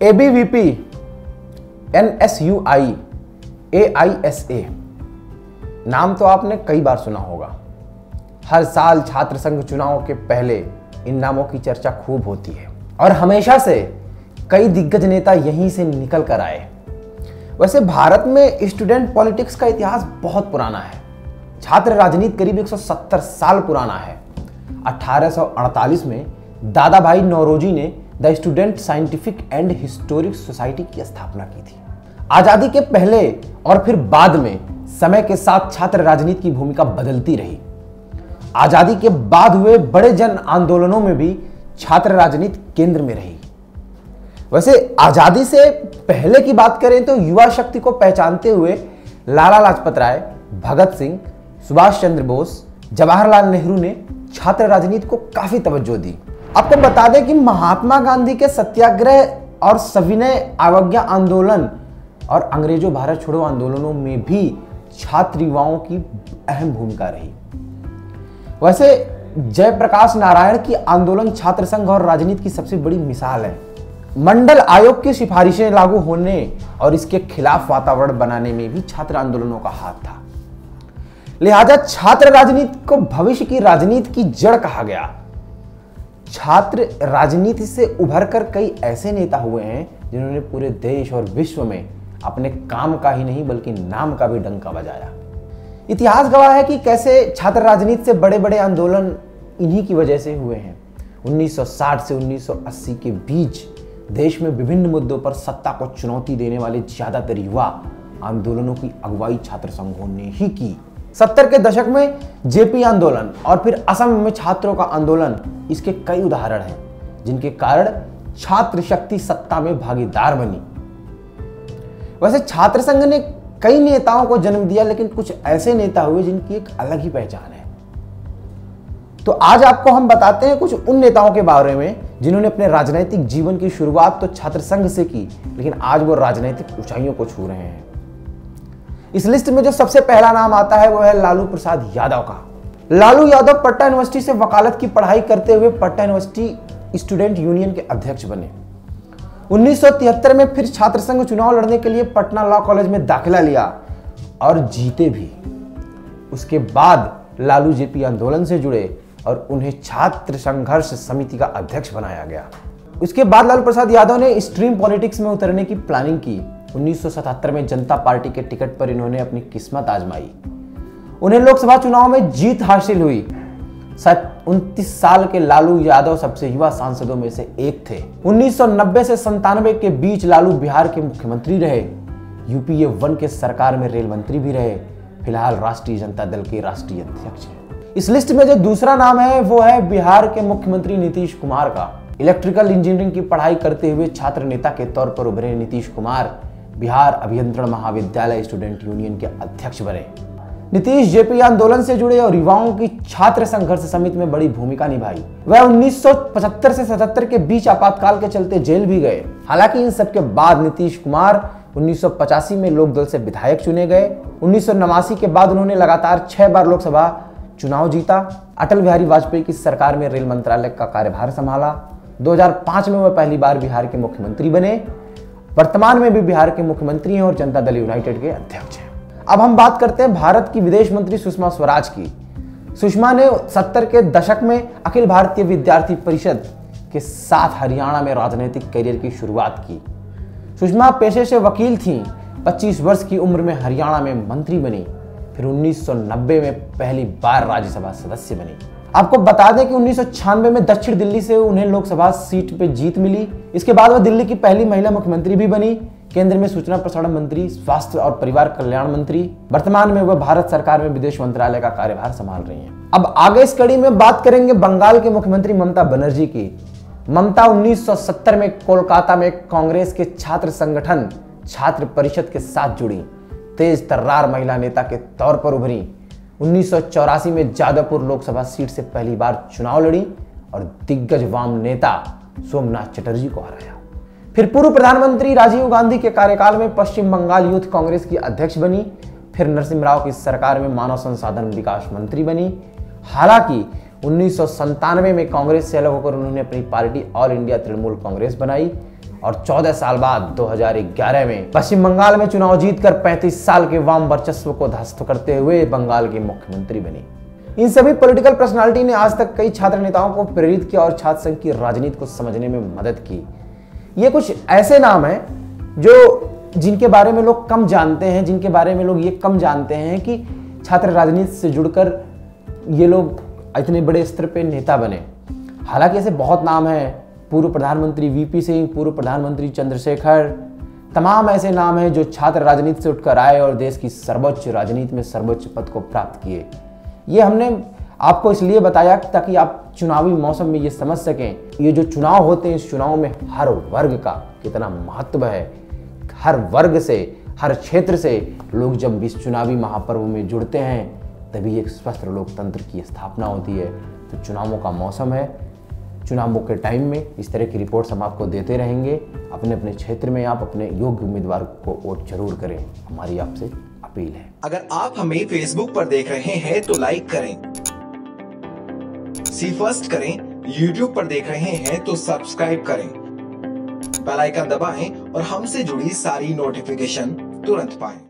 ABVP, NSUI, AISA, नाम तो आपने कई बार सुना होगा। हर साल छात्र संघ चुनाव के पहले इन नामों की चर्चा खूब होती है और हमेशा से कई दिग्गज नेता यहीं से निकल कर आए। वैसे भारत में स्टूडेंट पॉलिटिक्स का इतिहास बहुत पुराना है। छात्र राजनीति करीब 170 साल पुराना है। 1848 में दादा भाई नौरोजी ने the student scientific and historic society की स्थापना की थी। आजादी के पहले और फिर बाद में समय के साथ छात्र राजनीति की भूमिका बदलती रही। आजादी के बाद हुए बड़े जन आंदोलनों में भी छात्र राजनीति केंद्र में रही। वैसे आजादी से पहले की बात करें तो युवा शक्ति को पहचानते हुए लाला लाजपत राय, भगत सिंह, सुभाष चंद्र बोस, जवाहरलाल नेहरू ने छात्र राजनीति को काफी तवज्जो दी। आपको बता दें कि महात्मा गांधी के सत्याग्रह और सविनय अवज्ञा आंदोलन और अंग्रेजों भारत छोड़ो आंदोलनों में भी छात्र युवाओं की अहम भूमिका रही। वैसे जयप्रकाश नारायण की आंदोलन छात्र संघ और राजनीति की सबसे बड़ी मिसाल है। मंडल आयोग की सिफारिशें लागू होने और इसके खिलाफ वातावरण बनाने में भी छात्र आंदोलनों का हाथ था। लिहाजा छात्र राजनीति को भविष्य की राजनीति की जड़ कहा गया। छात्र राजनीति से उभरकर कई ऐसे नेता हुए हैं जिन्होंने पूरे देश और विश्व में अपने काम का ही नहीं बल्कि नाम का भी डंका बजाया। इतिहास गवाह है कि कैसे छात्र राजनीति से बड़े बड़े आंदोलन इन्हीं की वजह से हुए हैं। 1960 से 1980 के बीच देश में विभिन्न मुद्दों पर सत्ता को चुनौती देने वाले ज्यादातर युवा आंदोलनों की अगुवाई छात्र संघों ने ही की। 70 के दशक में जेपी आंदोलन और फिर असम में छात्रों का आंदोलन इसके कई उदाहरण हैं जिनके कारण छात्र शक्ति सत्ता में भागीदार बनी। वैसे छात्र संघ ने कई नेताओं को जन्म दिया, लेकिन कुछ ऐसे नेता हुए जिनकी एक अलग ही पहचान है। तो आज आपको हम बताते हैं कुछ उन नेताओं के बारे में जिन्होंने अपने राजनीतिक जीवन की शुरुआत तो छात्र संघ से की, लेकिन आज वो राजनीतिक ऊंचाइयों को छू रहे हैं। इस लिस्ट में जो सबसे पहला नाम आता है वो है लालू प्रसाद यादव का। लालू यादव पटना यूनिवर्सिटी से वकालत की पढ़ाई करते हुए पटना यूनिवर्सिटी स्टूडेंट यूनियन के अध्यक्ष बने। 1973 में फिर छात्र संघ चुनाव लड़ने के लिए पटना लॉ कॉलेज में दाखिला लिया और जीते भी। उसके बाद लालू जेपी आंदोलन से जुड़े और उन्हें छात्र संघर्ष समिति का अध्यक्ष बनाया गया। उसके बाद लालू प्रसाद यादव ने स्ट्रीम पॉलिटिक्स में उतरने की प्लानिंग की। 1977 में जनता पार्टी के टिकट पर इन्होंने अपनी किस्मत आजमाई। उन्हें लोकसभा चुनाव में जीत हासिल हुई। 29 साल के लालू यादव सबसे युवा सांसदों में से एक थे। 1990 से 97 के बीच लालू बिहार के मुख्यमंत्री रहे। यूपीए 1 के सरकार में रेल मंत्री भी रहे। फिलहाल राष्ट्रीय जनता दल के राष्ट्रीय अध्यक्ष हैं। इस लिस्ट में जो दूसरा नाम है वो है बिहार के मुख्यमंत्री नीतीश कुमार का। इलेक्ट्रिकल इंजीनियरिंग की पढ़ाई करते हुए छात्र नेता के तौर पर उभरे नीतीश कुमार बिहार अभियंत्रण महाविद्यालय स्टूडेंट यूनियन के अध्यक्ष बने। नीतीश जेपी आंदोलन से जुड़े और युवाओं की छात्र संघर्ष समिति में बड़ी भूमिका निभाई। वह 1975 से 77 के बीच आपातकाल के चलते जेल भी गए। हालांकि इन सब के बाद नीतीश कुमार 1985 में लोकदल से विधायक चुने गए। 1989 के बाद उन्होंने लगातार 6 बार लोकसभा चुनाव जीता। अटल बिहारी वाजपेयी की सरकार में रेल मंत्रालय का कार्यभार संभाला। 2005 में वह पहली बार बिहार के मुख्यमंत्री बने। वर्तमान में भी बिहार के मुख्यमंत्री हैं और जनता दल यूनाइटेड के अध्यक्ष हैं। अब हम बात करते हैं भारत की विदेश मंत्री सुषमा स्वराज की। सुषमा ने 70 के दशक में अखिल भारतीय विद्यार्थी परिषद के साथ हरियाणा में राजनीतिक करियर की शुरुआत की। सुषमा पेशे से वकील थीं। 25 वर्ष की उम्र में हरियाणा में मंत्री बनी। फिर 1990 में पहली बार राज्यसभा सदस्य बनी। आपको बता दें कि 1996 में दक्षिण दिल्ली से उन्हें लोकसभा सीट पे जीत मिली। इसके बाद वह दिल्ली की पहली महिला मुख्यमंत्री भी बनी। केंद्र में सूचना प्रसारण मंत्री, स्वास्थ्य और परिवार कल्याण मंत्री। वर्तमान में वह भारत सरकार में विदेश मंत्रालय का कार्यभार संभाल रही हैं। अब आगे इस कड़ी में बात करेंगे बंगाल के मुख्यमंत्री ममता बनर्जी की। ममता 1970 में कोलकाता में कांग्रेस के छात्र संगठन छात्र परिषद के साथ जुड़ी। तेज तर्रार महिला नेता के तौर पर उभरी। 1984 में जादवपुर लोकसभा सीट से पहली बार चुनाव लड़ी और दिग्गज वाम नेता सोमनाथ चटर्जी को हराया। फिर पूर्व प्रधानमंत्री राजीव गांधी के कार्यकाल में पश्चिम बंगाल यूथ कांग्रेस की अध्यक्ष बनी। फिर नरसिम्हा राव की सरकार में मानव संसाधन विकास मंत्री बनी। हालांकि 1997 में कांग्रेस से अलग होकर उन्होंने अपनी party all India Trinamool Congress बनाई। और 14 साल बाद 2011 में पश्चिम बंगाल में चुनाव जीतकर 35 साल के वाम वर्चस्व को ध्वस्त करते हुए बंगाल के मुख्यमंत्री बनी। इन सभी पॉलिटिकल पर्सनालिटी ने आज तक कई छात्र नेताओं को प्रेरित किया और छात्र संघ की राजनीति को समझने में मदद की। ये कुछ ऐसे नाम हैं जिनके बारे में लोग कम जानते हैं, जिनके बारे में लोग ये कम जानते हैं कि छात्र राजनीति से जुड़कर ये लोग इतने बड़े स्तर पे नेता बने। हालांकि ऐसे बहुत नाम हैं, पूर्व प्रधानमंत्री वीपी सिंह, पूर्व प्रधानमंत्री चंद्रशेखर, तमाम ऐसे नाम हैं जो छात्र राजनीति से उठकर आए और देश की सर्वोच्च राजनीति में सर्वोच्च पद को प्राप्त किए। ये हमने आपको इसलिए बताया ताकि आप चुनावी मौसम में ये समझ सकें ये जो चुनाव होते हैं, इस चुनाव में हर वर्ग का कितना महत्व है। हर वर्ग से, हर क्षेत्र से लोग जब इस चुनावी महापर्व में जुड़ते हैं तभी एक स्वस्थ लोकतंत्र की स्थापना होती है। तो चुनावों का मौसम है, चुनावों के टाइम में इस तरह की रिपोर्ट्स हम आपको देते रहेंगे। अपने अपने क्षेत्र में आप अपने योग्य उम्मीदवार को वोट जरूर करें, हमारी आपसे अपील है। अगर आप हमें फेसबुक पर देख रहे हैं तो लाइक करें, सी फर्स्ट करें, यूट्यूब पर देख रहे हैं तो सब्सक्राइब करें, बेल आइकन दबाएं और हमसे जुड़ी सारी नोटिफिकेशन तुरंत पाएं।